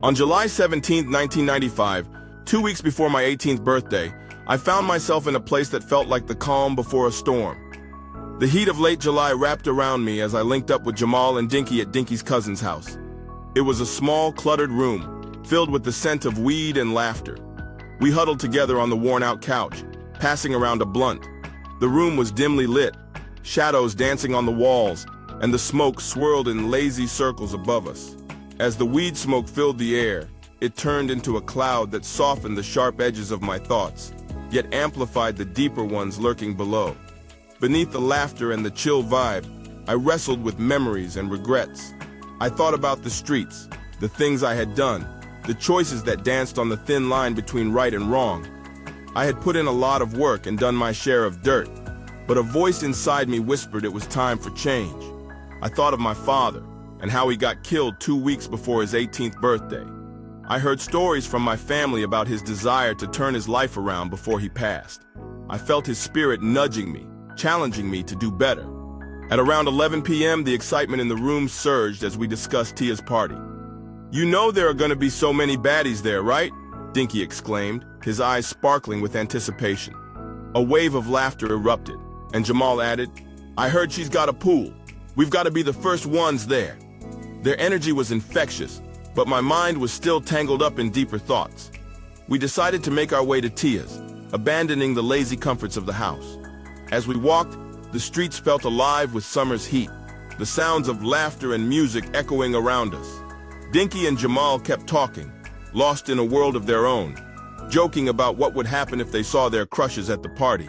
On July 17, 1995, 2 weeks before my 18th birthday, I found myself in a place that felt like the calm before a storm. The heat of late July wrapped around me as I linked up with Jamal and Dinky at Dinky's cousin's house. It was a small, cluttered room, filled with the scent of weed and laughter. We huddled together on the worn-out couch, passing around a blunt. The room was dimly lit, shadows dancing on the walls, and the smoke swirled in lazy circles above us. As the weed smoke filled the air, it turned into a cloud that softened the sharp edges of my thoughts, yet amplified the deeper ones lurking below. Beneath the laughter and the chill vibe, I wrestled with memories and regrets. I thought about the streets, the things I had done, the choices that danced on the thin line between right and wrong. I had put in a lot of work and done my share of dirt, but a voice inside me whispered it was time for change. I thought of my father, and how he got killed 2 weeks before his 18th birthday. I heard stories from my family about his desire to turn his life around before he passed. I felt his spirit nudging me, challenging me to do better. At around 11 p.m., the excitement in the room surged as we discussed Tia's party. "You know there are going to be so many baddies there, right?" Dinky exclaimed, his eyes sparkling with anticipation. A wave of laughter erupted, and Jamal added, "I heard she's got a pool. We've got to be the first ones there." Their energy was infectious, but my mind was still tangled up in deeper thoughts. We decided to make our way to Tia's, abandoning the lazy comforts of the house. As we walked, the streets felt alive with summer's heat, the sounds of laughter and music echoing around us. Dinky and Jamal kept talking, lost in a world of their own, joking about what would happen if they saw their crushes at the party.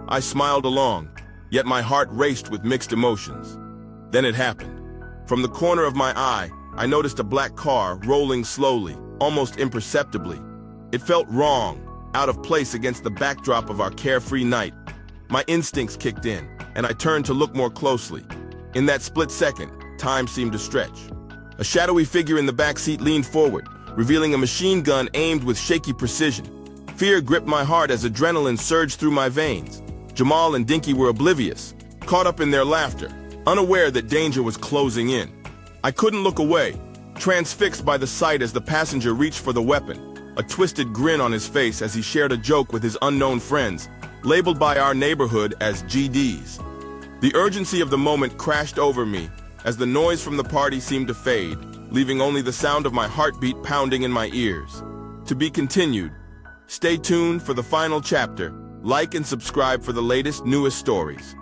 I smiled along, yet my heart raced with mixed emotions. Then it happened. From the corner of my eye, I noticed a black car rolling slowly, almost imperceptibly. It felt wrong, out of place against the backdrop of our carefree night. My instincts kicked in, and I turned to look more closely. In that split second, time seemed to stretch. A shadowy figure in the back seat leaned forward, revealing a machine gun aimed with shaky precision. Fear gripped my heart as adrenaline surged through my veins. Jamal and Dinky were oblivious, caught up in their laughter, unaware that danger was closing in. I couldn't look away, transfixed by the sight as the passenger reached for the weapon, a twisted grin on his face as he shared a joke with his unknown friends, labeled by our neighborhood as GDs. The urgency of the moment crashed over me as the noise from the party seemed to fade, leaving only the sound of my heartbeat pounding in my ears. To be continued. Stay tuned for the final chapter. Like and subscribe for the latest, newest stories.